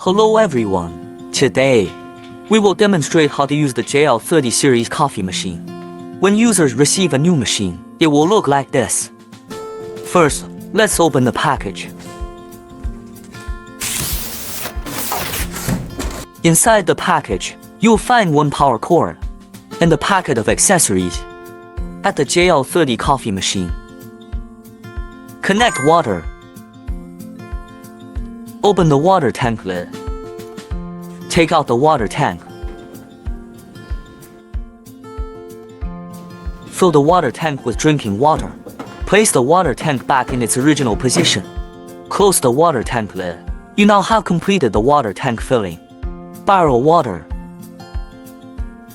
Hello everyone. Today, we will demonstrate how to use the JL30 series coffee machine. When users receive a new machine, it will look like this. First, let's open the package. Inside the package, you'll find one power cord and a packet of accessories. At the JL30 coffee machine, connect water. Open the water tank lid. Take out the water tank. Fill the water tank with drinking water. Place the water tank back in its original position. Close the water tank lid. You now have completed the water tank filling. Barrel water.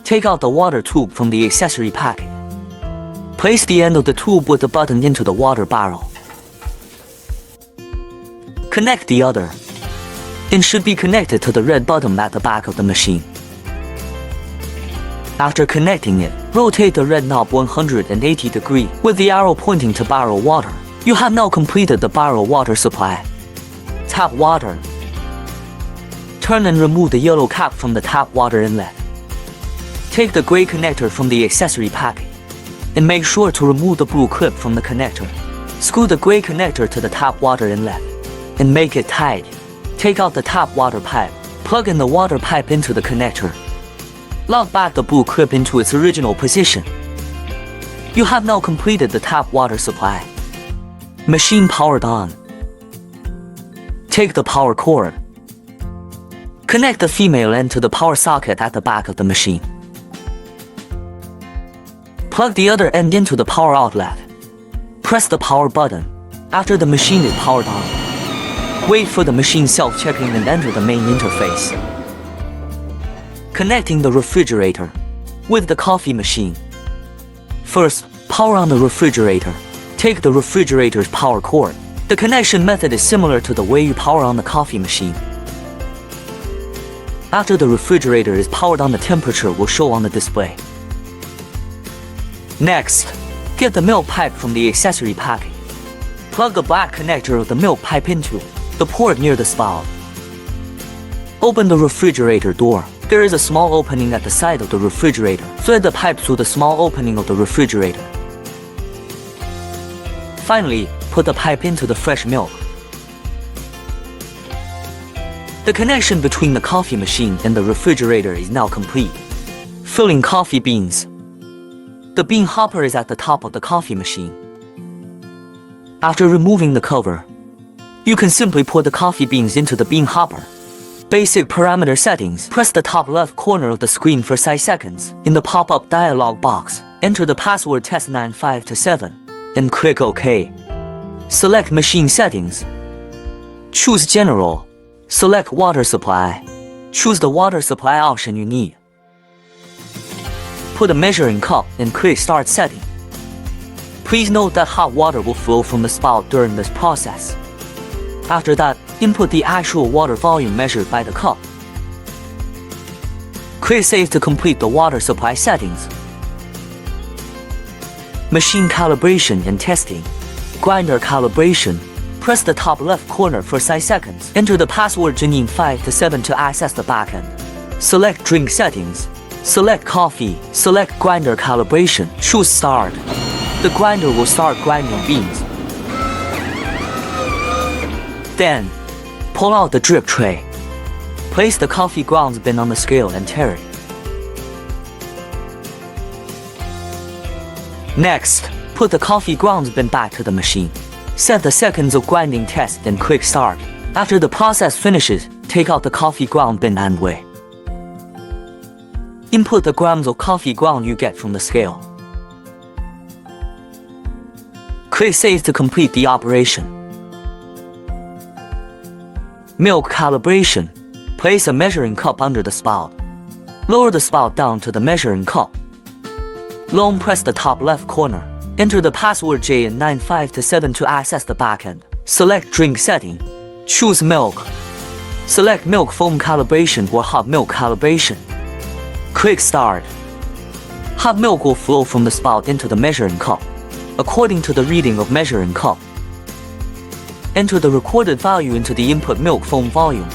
Take out the water tube from the accessory packet. Place the end of the tube with the button into the water barrel. Connect the other. It should be connected to the red button at the back of the machine. After connecting it, rotate the red knob 180 degrees with the arrow pointing to barrel water. You have now completed the barrel water supply. Tap water. Turn and remove the yellow cap from the tap water inlet. Take the gray connector from the accessory packet and make sure to remove the blue clip from the connector. Screw the gray connector to the tap water inlet and make it tight. Take out the tap water pipe. Plug in the water pipe into the connector. Lock back the blue clip into its original position. You have now completed the tap water supply. Machine powered on. Take the power cord. Connect the female end to the power socket at the back of the machine. Plug the other end into the power outlet. Press the power button. After the machine is powered on, wait for the machine self-checking and enter the main interface. Connecting the refrigerator with the coffee machine. First, power on the refrigerator. Take the refrigerator's power cord. The connection method is similar to the way you power on the coffee machine. After the refrigerator is powered on, the temperature will show on the display. Next, get the milk pipe from the accessory packet. Plug the black connector of the milk pipe into the port near the spout. Open the refrigerator door. There is a small opening at the side of the refrigerator. Thread the pipe through the small opening of the refrigerator. Finally, put the pipe into the fresh milk. The connection between the coffee machine and the refrigerator is now complete. Filling coffee beans. The bean hopper is at the top of the coffee machine. After removing the cover, you can simply pour the coffee beans into the bean hopper. Basic parameter settings. Press the top left corner of the screen for 5 seconds. In the pop-up dialog box, enter the password test957 and click OK. Select machine settings. Choose General. Select water supply. Choose the water supply option you need. Put a measuring cup and click Start Setting. Please note that hot water will flow from the spout during this process. After that, input the actual water volume measured by the cup. Click Save to complete the water supply settings. Machine calibration and testing. Grinder calibration. Press the top left corner for 5 seconds. Enter the password Jetinno527 to access the backend. Select drink settings. Select coffee. Select grinder calibration. Choose Start. The grinder will start grinding beans. Then, pull out the drip tray. Place the coffee grounds bin on the scale and tare it. Next, put the coffee grounds bin back to the machine. Set the seconds of grinding test and click Start. After the process finishes, take out the coffee ground bin and weigh. Input the grams of coffee ground you get from the scale. Click Save to complete the operation. Milk calibration. Place a measuring cup under the spout. Lower the spout down to the measuring cup. Long press the top left corner. Enter the password JL30 to access the backend. Select drink setting. Choose milk. Select milk foam calibration or hot milk calibration. Click Start. Hot milk will flow from the spout into the measuring cup, according to the reading of measuring cup. Enter the recorded value into the input milk foam volume.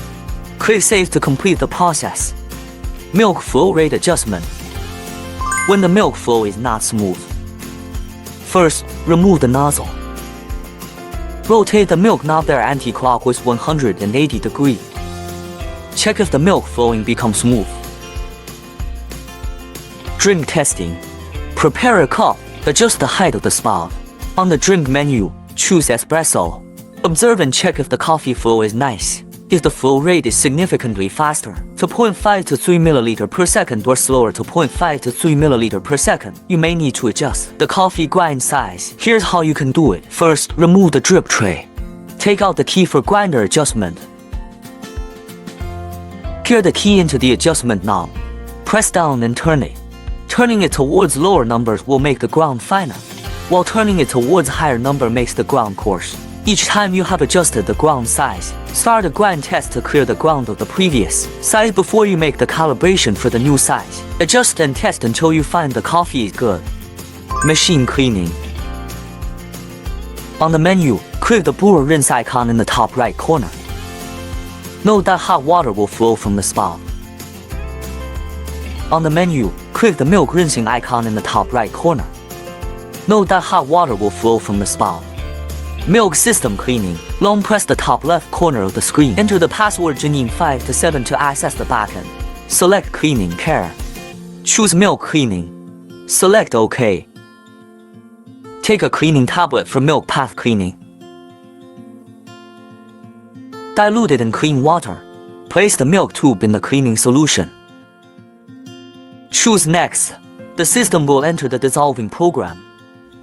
Click Save to complete the process. Milk flow rate adjustment. When the milk flow is not smooth, first, remove the nozzle. Rotate the milk knob there anti-clockwise 180 degrees. Check if the milk flowing becomes smooth. Drink testing. Prepare a cup. Adjust the height of the spout. On the drink menu, choose espresso. Observe and check if the coffee flow is nice. If the flow rate is significantly faster, to 0.5 to 3 ml per second or slower to 0.5 to 3 ml per second, you may need to adjust the coffee grind size. Here's how you can do it. First, remove the drip tray. Take out the key for grinder adjustment. Gear the key into the adjustment knob. Press down and turn it. Turning it towards lower numbers will make the ground finer, while turning it towards higher number makes the ground coarse. Each time you have adjusted the ground size, start a grind test to clear the ground of the previous size before you make the calibration for the new size. Adjust and test until you find the coffee is good. Machine cleaning. On the menu, click the brewer rinse icon in the top right corner. Note that hot water will flow from the spout. On the menu, click the milk rinsing icon in the top right corner. Note that hot water will flow from the spout. Milk system cleaning. Long press the top left corner of the screen. Enter the password Jetinno527 to access the backend. Select cleaning care. Choose milk cleaning. Select OK. Take a cleaning tablet for milk path cleaning. Dilute it in clean water. Place the milk tube in the cleaning solution. Choose Next. The system will enter the dissolving program.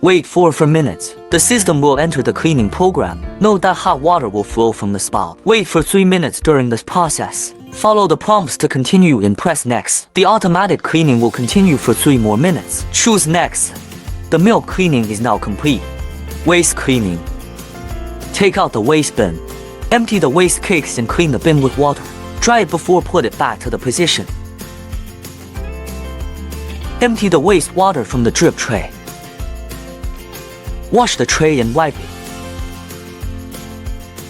Wait 4 minutes. The system will enter the cleaning program. Note that hot water will flow from the spout. Wait for 3 minutes during this process. Follow the prompts to continue and press Next. The automatic cleaning will continue for 3 more minutes. Choose Next. The milk cleaning is now complete. Waste cleaning. Take out the waste bin. Empty the waste cakes and clean the bin with water. Dry it before put it back to the position. Empty the waste water from the drip tray. Wash the tray and wipe it.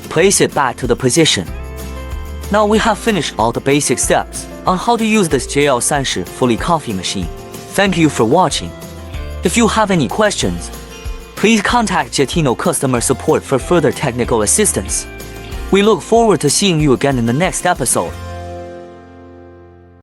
Place it back to the position. Now we have finished all the basic steps on how to use this JL30 fully coffee machine. Thank you for watching. If you have any questions, please contact Jetinno customer support for further technical assistance. We look forward to seeing you again in the next episode.